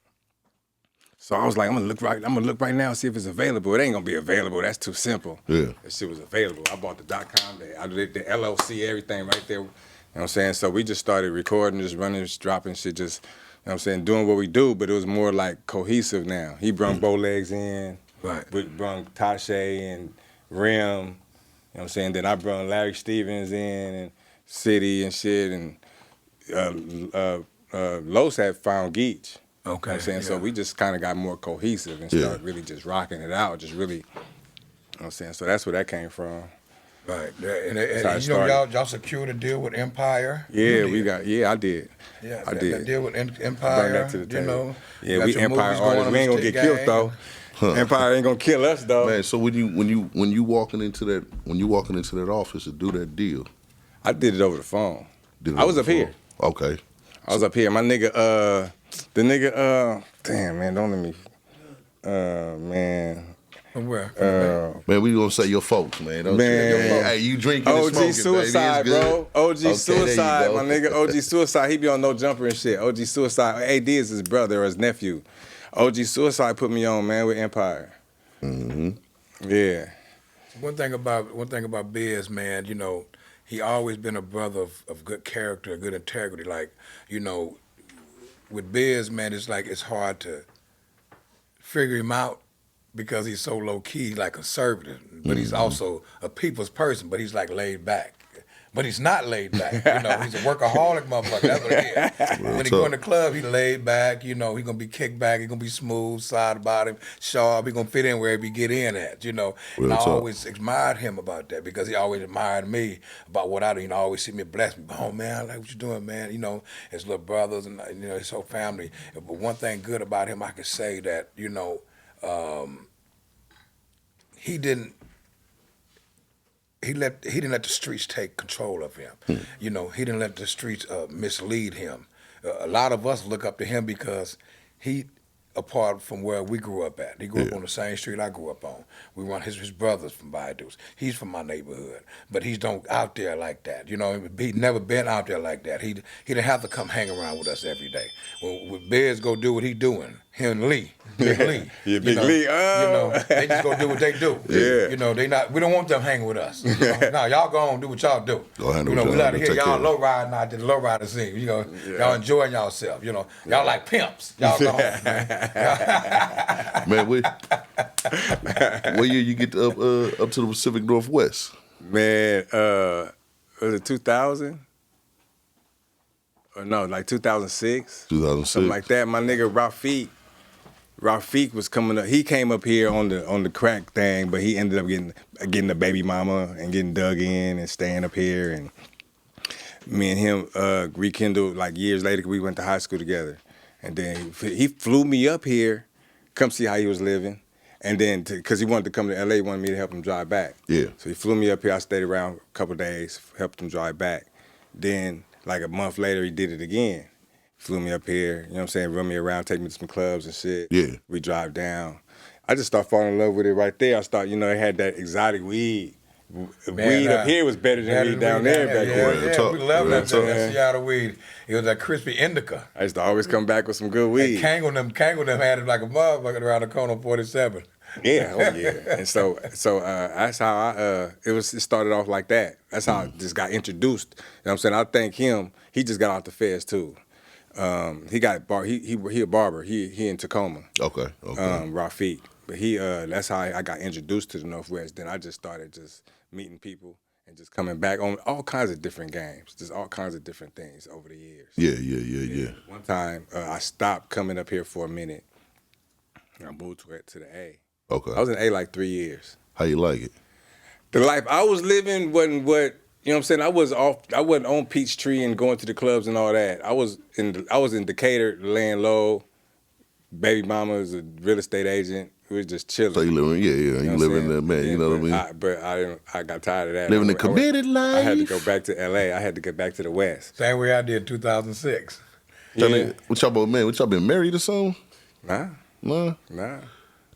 So I was like, I'm gonna look right now, see if it's available. It ain't gonna be available. That's too simple. Yeah. That shit was available. I bought the .com, I did the LLC, everything right there. You know what I'm saying? So we just started recording, just running, just dropping shit, just, you know what I'm saying, doing what we do, but it was more like cohesive now. He brung Bowlegs in, we brung Tasha and Rim, you know what I'm saying? Then I brung Larry Stevens in, and City and shit, and Los had found Geach. Okay. You know what I'm saying? So we just kind of got more cohesive and started really just rocking it out, just really, you know what I'm saying? So that's where that came from. Right. And you know, y'all secured a deal with Empire? Yeah, I did. Yeah, I did. That deal with Empire, bring that to the table. You know. Yeah, we Empire artists. We ain't gonna get killed though. Empire ain't gonna kill us though. Man, so when you walking into that office to do that deal, I did it over the phone. I was up here. Okay. I was up here. My nigga, damn man, don't let me, man. Where? Man, we gonna say your folks, man. Don't hey, you drinking and OG smoking, Suicide, baby. bro. OG Suicide, my nigga. Okay. OG Suicide, he be on No Jumper and shit. OG Suicide, AD is his brother or his nephew. OG Suicide put me on, man, with Empire. Mm-hmm. Yeah. One thing about Biz, man, you know, he always been a brother of good character, good integrity. Like, you know, with Biz, man, it's like it's hard to figure him out because he's so low key, like conservative. But he's also a people's person, but he's like laid back. But he's not laid back. You know, he's a workaholic motherfucker. That's what he is. When he go in the club, he laid back. You know, he gonna be kicked back. He gonna be smooth, side about him, sharp. He gonna fit in wherever he get in at. You know, and I always admired him about that because he always admired me about what I do. You know, always see me bless me. Oh man, I like what you're doing, man. You know, his little brothers and you know his whole family. But one thing good about him, I could say that you know, he didn't let the streets take control of him. You know, he didn't let the streets mislead him. A lot of us look up to him because he, apart from where we grew up at. He grew up on the same street I grew up on. We run his brothers from Baidus. He's from my neighborhood, but he's don't out there like that. You know, he'd never been out there like that. He didn't have to come hang around with us every day. When Biz go do what he doing, him and Lee, Big Lee. Yeah, Big Lee. Oh. You know, they just go do what they do. Yeah. You know, we don't want them hanging with us. You know? No, y'all go on and do what y'all do. Go handle you know, what we y'all like to do. hear Take y'all care. low riding out to the low rider scene. You know, y'all enjoying yourself. You know, y'all like pimps. Y'all go home, man. Man, what year you get up to the Pacific Northwest? Man, was it 2000? Or no, like 2006? 2006. Something like that. My nigga Rafiq was coming up. He came up here on the crack thing, but he ended up getting a baby mama and getting dug in and staying up here. And me and him rekindled like years later. We went to high school together, and then he flew me up here, come see how he was living, and then because he wanted to come to LA, he wanted me to help him drive back. Yeah. So he flew me up here. I stayed around a couple of days, helped him drive back. Then like a month later, he did it again. Flew me up here, you know what I'm saying, run me around, take me to some clubs and shit. Yeah. We drive down. I just start falling in love with it right there. I start, you know, it had that exotic weed. Weed up here was better than weed down there back then. Yeah, we love that Seattle weed. It was that crispy indica. I used to always come back with some good weed. Kangle them had it like a motherfucker around the corner on 47. Yeah, oh yeah. And so that's how it started off like that. That's how I just got introduced. You know what I'm saying? I thank him. He just got out the feds too. He a barber. He in Tacoma. Okay. Rafiq. But that's how I got introduced to the Northwest. Then I just started just meeting people and just coming back on all kinds of different games, just all kinds of different things over the years. Yeah. One time I stopped coming up here for a minute. And I moved to the A. Okay. I was in A like 3 years. How you like it? The life I was living wasn't what, you know what I'm saying? I wasn't on Peachtree and going to the clubs and all that. I was in Decatur laying low. Baby mama was a real estate agent. We was just chilling. So you living, you living there, man. You know what I mean? I got tired of that. Living a committed life. I had to go back to LA. I had to get back to the West. Same way I did in 2006. Yeah. What y'all been married or something? Nah.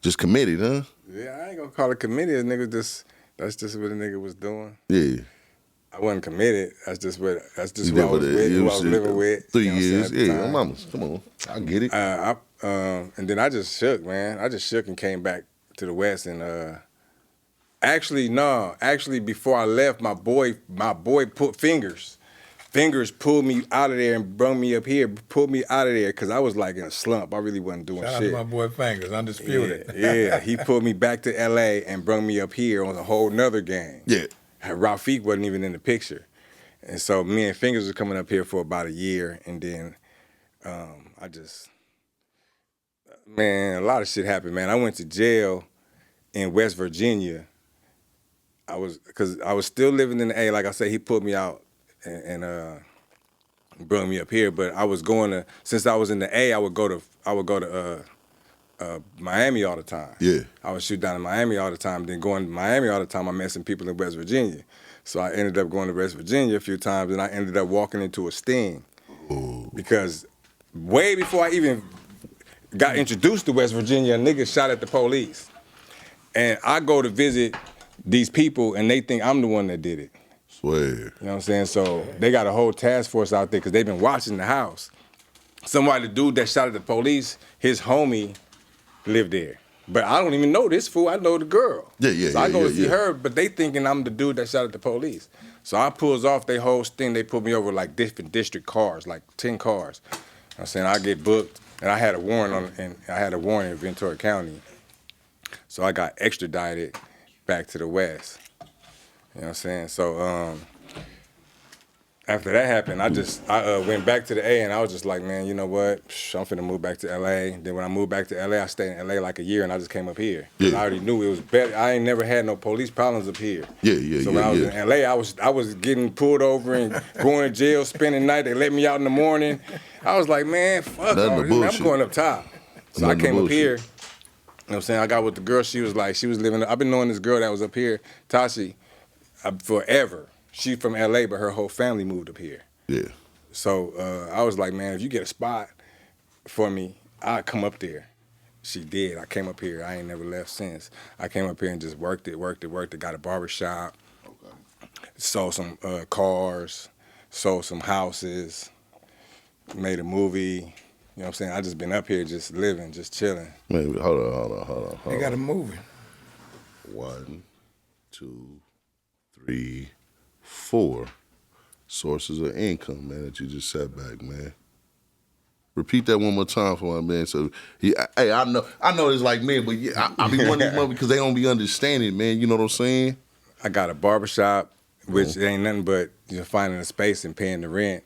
Just committed, huh? Yeah, I ain't gonna call it committed. That's just what a nigga was doing. Yeah. I wasn't committed. That's just who I was with, who I was living with. 3 years, yeah. Mamas, come on, I get it. And then I just shook, man. I just shook and came back to the West. And actually, before I left, my boy put fingers pulled me out of there and brought me up here. Pulled me out of there because I was like in a slump. I really wasn't doing shit. Shout out to my boy Fingers, undisputed. Yeah, he pulled me back to L.A. and brought me up here on a whole nother gang. Yeah. Rafiq wasn't even in the picture. And so me and Fingers was coming up here for about a year, and then man, a lot of shit happened, man. I went to jail in West Virginia. Because I was still living in the A. Like I said, he put me out and brought me up here. But I was since I was in the A, I would go to Miami all the time. Yeah. I would shoot down in Miami all the time. Then going to Miami all the time, I met some people in West Virginia. So I ended up going to West Virginia a few times, and I ended up walking into a sting. Ooh. Because way before I even got introduced to West Virginia, a nigga shot at the police. And I go to visit these people, and they think I'm the one that did it. Swear. You know what I'm saying? So they got a whole task force out there because they've been watching the house. The dude that shot at the police, his homie lived there. But I don't even know this fool. I know the girl. So I go to see her, but they thinking I'm the dude that shot at the police. So I pulls off their whole sting. They put me over like different district cars, like 10 cars. I'm saying I get booked, and I had a warrant in Ventura County. So I got extradited back to the West. You know what I'm saying? So after that happened, I went back to the A, and I was just like, man, you know what? I'm finna move back to LA. Then when I moved back to LA, I stayed in LA like a year, and I just came up here. Yeah. I already knew it was better. I ain't never had no police problems up here. So when I was in LA, I was getting pulled over and going to jail, spending night. They let me out in the morning. I was like, man, fuck all this. Man, I'm going up top. So I came up here. You know what I'm saying? I got with the girl. She was living. I've been knowing this girl that was up here, Tashi, forever. She's from LA, but her whole family moved up here. Yeah. So I was like, man, if you get a spot for me, I'll come up there. She did. I came up here. I ain't never left since. I came up here and just worked it. Got a barbershop. Okay. Sold some cars. Sold some houses. Made a movie. You know what I'm saying? I just been up here just living, just chilling. Man, hold on. They got a movie. 1, 2, 3, 4 sources of income, man, that you just set back, man. Repeat that one more time for my man. So, I know it's like me, but yeah, I be one of these motherfuckers because they don't be understanding, man. You know what I'm saying? I got a barbershop, which ain't nothing but finding a space and paying the rent.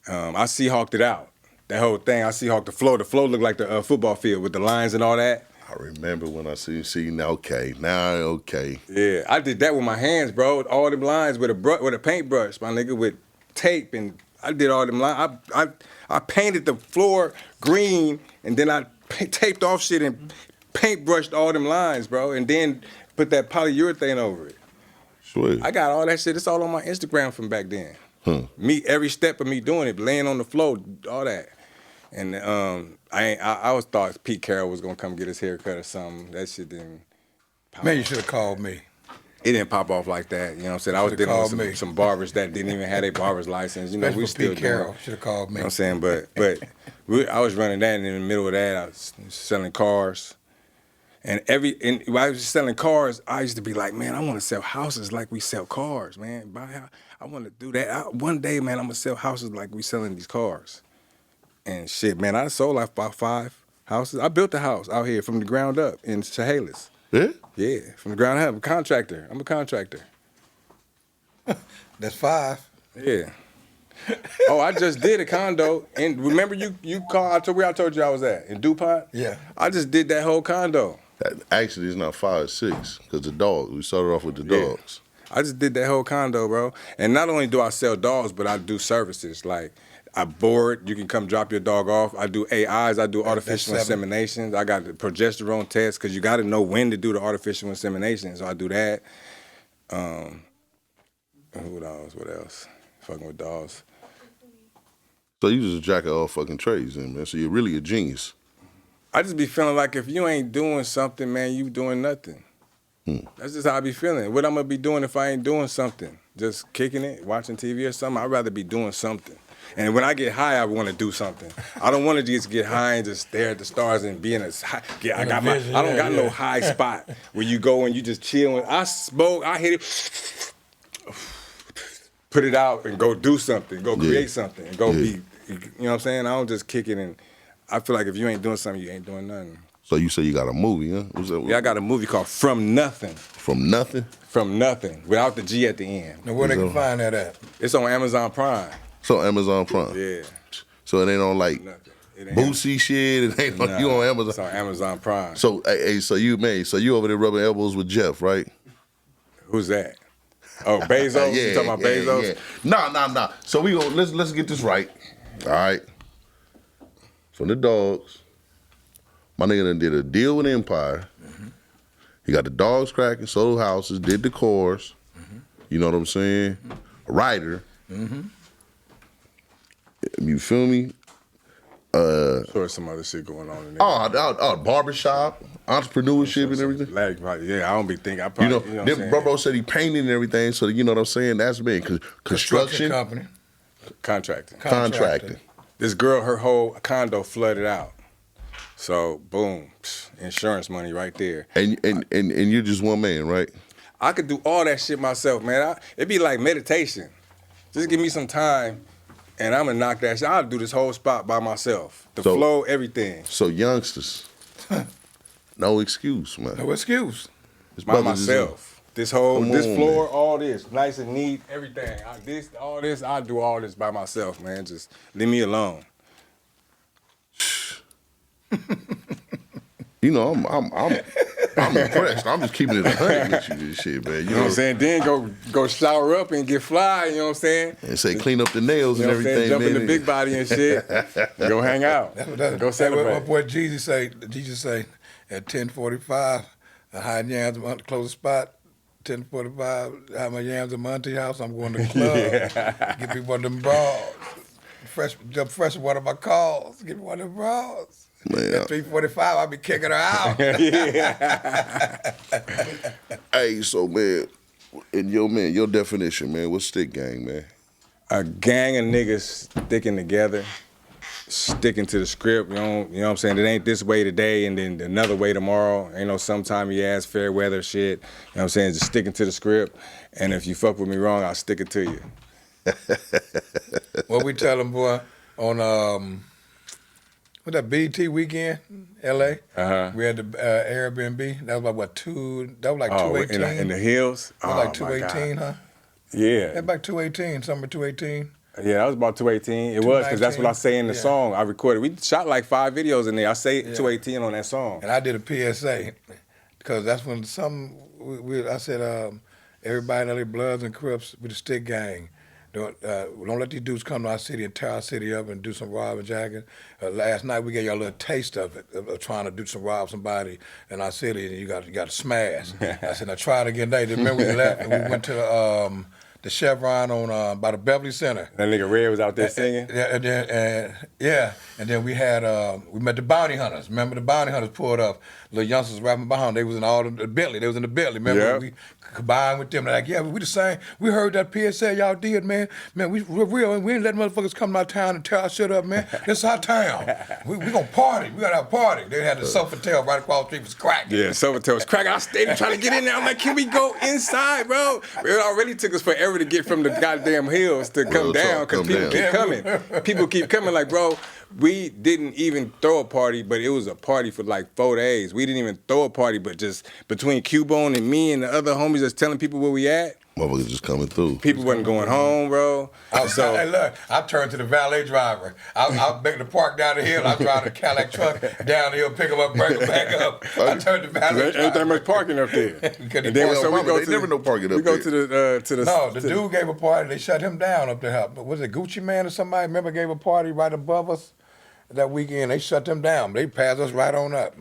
I Seahawked it out. That whole thing, I Seahawked the floor. The floor looked like the football field with the lines and all that. I remember when I see now okay. Yeah, I did that with my hands, bro. All them lines with a paintbrush, my nigga, with tape, and I did all them lines. I painted the floor green, and then I taped off shit and paintbrushed all them lines, bro, and then put that polyurethane over it. Sweet. I got all that shit. It's all on my Instagram from back then. Every step of me doing it, laying on the floor, all that. And I always thought Pete Carroll was gonna come get his hair cut or something. That shit didn't pop Man, you off. should have called me. It didn't pop off like that. You know what I'm saying? I was dealing with some barbers that didn't even have their barber's license. You know, we still Pete Carroll should have called me. You know what I'm saying? But I was running that, and in the middle of that, I was selling cars. And when I was selling cars, I used to be like, man, I want to sell houses like we sell cars, man. I want to do that. One day, man, I'm gonna sell houses like we selling these cars. And shit, man, I sold like about 5 houses. I built a house out here from the ground up in Chehalis. Yeah? Yeah, from the ground up. I'm a contractor. That's 5. Yeah. Oh, I just did a condo. And remember you called, I told you I was at, in DuPont? Yeah. I just did that whole condo. Actually, it's not 5 or 6 because the dogs. We started off with the dogs. I just did that whole condo, bro. And not only do I sell dogs, but I do services. Like, I board, you can come drop your dog off. I do AIs, I do artificial inseminations. I got the progesterone test because you got to know when to do the artificial insemination. So I do that. What else? Fucking with dogs. So you just a jack of all fucking trades, then, man. So you're really a genius. I just be feeling like if you ain't doing something, man, you doing nothing. That's just how I be feeling. What I'm gonna be doing if I ain't doing something? Just kicking it, watching TV or something? I'd rather be doing something. And when I get high, I want to do something. I don't want to just get high and just stare at the stars and be in a high. I don't got no high spot where you go and you just chill. I smoke, I hit it, put it out and go do something, go create something, and go be. You know what I'm saying? I don't just kick it and. I feel like if you ain't doing something, you ain't doing nothing. So you say you got a movie, huh? What's that? Yeah, I got a movie called From Nothing. From Nothing? From Nothing, without the G at the end. Now where they can find that at? It's on Amazon Prime. So Amazon Prime? Yeah. So it ain't on like Boosie shit? It ain't on, you on Amazon? It's on Amazon Prime. So, hey, so you over there rubbing elbows with Jeff, right? Who's that? Oh, Bezos? You talking about Bezos? Yeah. Nah. So we go. Let's get this right. All right. From the dogs, my nigga done did a deal with Empire. He got the dogs cracking, sold houses, did the cores. You know what I'm saying? A writer. You feel me? There's some other shit going on in there. Oh, barbershop, entrepreneurship and everything. Yeah, I don't be thinking. I probably, you know then bro said he painted and everything, so you know what I'm saying? That's me. Construction company. Contracting. This girl, her whole condo flooded out. So, boom, insurance money right there. And you're just one man, right? I could do all that shit myself, man. It'd be like meditation. Just give me some time, and I'm gonna knock that shit. I'll do this whole spot by myself. The flow, everything. So youngsters, no excuse, man. No excuse. By myself. This floor, man. All this, nice and neat, everything. I do all this by myself, man. Just leave me alone. You know, I'm impressed. I'm just keeping it 100 with you, this shit, man. You know what I'm saying? Then go shower up and get fly. You know what I'm saying? And say clean up the nails and everything. Jump man. in the big body and shit. Go hang out. Go celebrate. What boy Jesus say? Jesus say at 10:45, I hide yams at the closest spot. 10:45, I have my yams at my auntie house. I'm going to the club. Get me one of them bras. Jump fresh with one of my calls. Get me one of them bras. Man. At 3:45, I'll be kicking her out. Hey, so man, in your definition, man, what's StickGang, man? A gang of niggas sticking together, sticking to the script. You know what I'm saying? It ain't this way today and then another way tomorrow. Ain't no sometime you ass fair weather shit. You know what I'm saying? Just sticking to the script. And if you fuck with me wrong, I'll stick it to you. What we tell them, boy, on what that BT weekend, L.A. We had the Airbnb. That was like what That was like 218. In the hills. That was like 218, huh? Yeah. That back 218, summer 218. Yeah, that was about 218. It was, because that's what I say in the song I recorded. We shot like 5 videos in there. I say 218 on that song. And I did a PSA, because that's when I said, everybody in LA Bloods and Crips with the StickGang. Don't let these dudes come to our city and tear our city up and do some robbing, jacking. Last night we gave y'all a little taste of it, of trying to rob somebody in our city, and you got to smash. I said, now try it again today. Remember we left and we went to the Chevron on by the Beverly Center. That nigga Red was out there singing. And then we had we met the bounty hunters. Remember the bounty hunters pulled up. Little youngsters rapping behind. They was in all the Bentley. They was in the Bentley. Remember we combined with them. They're like, yeah, we the same. We heard that PSA y'all did, man. Man, we're real. We ain't letting motherfuckers come to our town and tear our shit up, man. This is our town. We gonna party. We gotta have a party. They had the Sofitel right across the street was cracking. Yeah, Sofitel was cracking. I stayed trying to get in there. I'm like, can we go inside, bro? It already took us forever to get from the goddamn hills to come down because people keep coming. People keep coming like, bro, we didn't even throw a party, but it was a party for like 4 days. We didn't even throw a party, but just between Cubone and me and the other homies that's telling people where we at, Motherfuckers just coming through. People wasn't going home, bro. So hey, look, I turned to the valet driver. I make the park down the hill. I drive the Cadillac truck down the hill, pick him up, bring him back up. I turned to the valet driver. Ain't that much parking up there. And then so we go to never no parking up there. We go to the No, the dude gave a party. They shut him down up there. Was it Gucci Man or somebody? Remember gave a party right above us that weekend. They shut them down. They passed us right on up.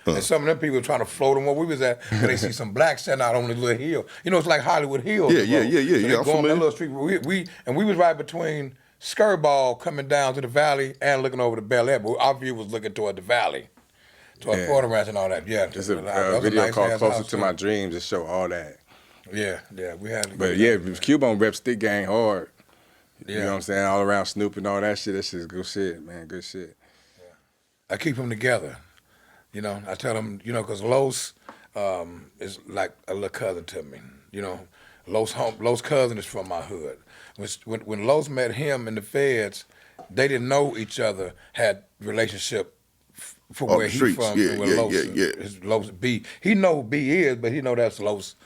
And some of them people were trying to float them where we was at, but they see some blacks standing out on the little hill. You know, it's like Hollywood Hills. Yeah. So they go on that little street. We was right between Skirball coming down to the valley and looking over to Bel Air, but our view was looking toward the valley, toward Florida Ranch and all that. Yeah, there's a video called "Closer to My Dreams" that show all that. Yeah, we had. But yeah, Cubone rep StickGang hard. You know what I'm saying? All around Snoop and all that shit. That shit's good shit, man. Good shit. I keep them together. You know, I tell them, you know, because Los is like a little cousin to me. You know, Los' cousin is from my hood. When Los met him in the feds, they didn't know each other, had relationship from where he's from. Los B. He know who B is, but he know that's Los'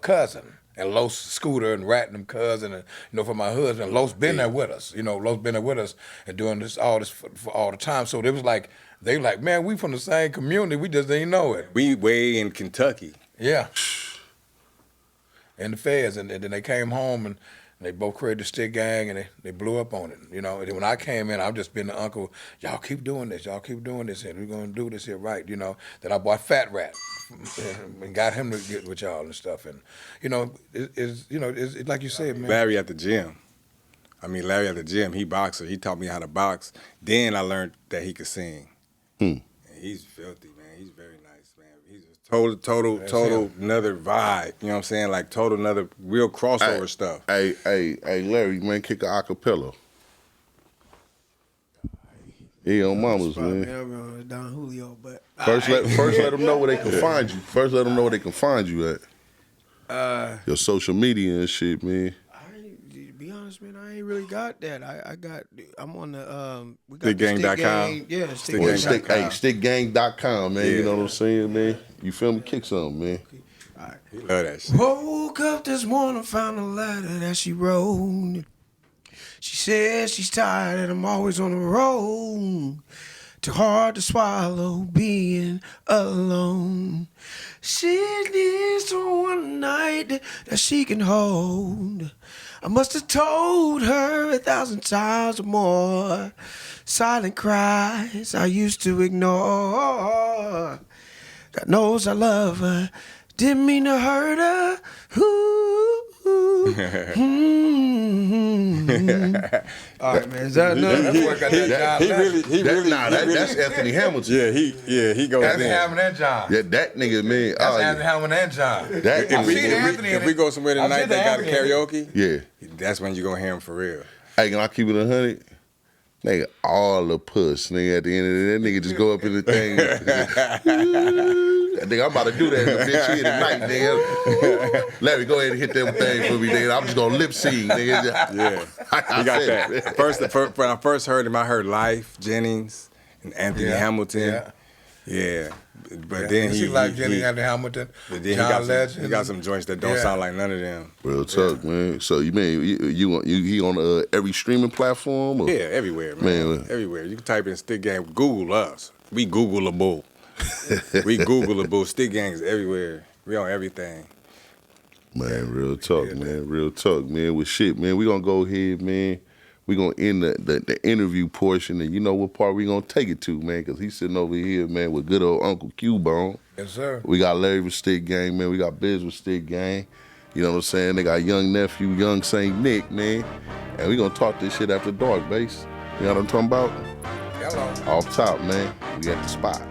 cousin. And Los Scooter and Rat and them cousin, and you know, for my husband, Los been there with us. You know, Los been there with us and doing all this for all the time. So it was like, they like, man, we from the same community, we just didn't know it. We way in Kentucky. Yeah. In the feds, and then they came home and they both created the StickGang and they blew up on it. You know, and when I came in, I've just been the uncle, y'all keep doing this, and we're gonna do this here right, you know. Then I bought Fat Rat and got him to get with y'all and stuff. And, you know, it's like you said, man. Larry at the gym, he boxer. He taught me how to box. Then I learned that he could sing. And he's filthy, man. He's very nice, man. He's a total another vibe. You know what I'm saying? Like total another real crossover stuff. Hey, Larry, man, kick a acapella. He on mamas, man. Don Julio, but First let them know where they can find you. First let them know where they can find you at. Your social media and shit, man. To be honest, man, I ain't really got that. I'm on the we got StickGang.com. Yeah, StickGang.com. Hey, StickGang.com, man. Yeah. You know what I'm saying, man? You feel me? Kick something, man. All right. He love that shit. Woke up this morning, found a letter that she wrote. She says she's tired and I'm always on the road. Too hard to swallow being alone. She needs someone night that she can hold. I must have told her 1,000 times or more. Silent cries I used to ignore. God knows I love her. Didn't mean to hurt her. All right, man. Is that enough? That's Anthony Hamilton. He goes Anthony in. Hamilton and John. Yeah, that nigga, man. That's Anthony Hamilton and John. If we go somewhere tonight that got a karaoke, Yeah. that's when you gonna hear him for real. Hey, can I keep it 100? Nigga, all the puss, nigga, at the end of the day, that nigga just go up in the thing. Nigga, I'm about to do that in the bitch here tonight, nigga. Larry, go ahead and hit that thing for me, nigga. I'm just gonna lip sync, nigga. Yeah, he got that. When I first heard him, I heard Life, Jennings, and Anthony Hamilton. Yeah. But then he like Jennings, Anthony Hamilton, but then he got some joints that don't sound like none of them. Real talk, man. So you mean he on every streaming platform? Or? Yeah, everywhere, man. Everywhere. You can type in StickGang, Google us. We Googleable. We Googleable. StickGang's everywhere. We on everything. Man, real talk, man. Real talk, man. With shit, man. We gonna go ahead, man. We gonna end the interview portion, and you know what part we gonna take it to, man, because he's sitting over here, man, with good old Uncle Cubone. Yes, sir. We got Larry with StickGang, man. We got Biz with StickGang. You know what I'm saying? They got young nephew, young Saint Nick, man. And we gonna talk this shit after dark, bass. You know what I'm talking about? Hello. Off top, man. We at the spot.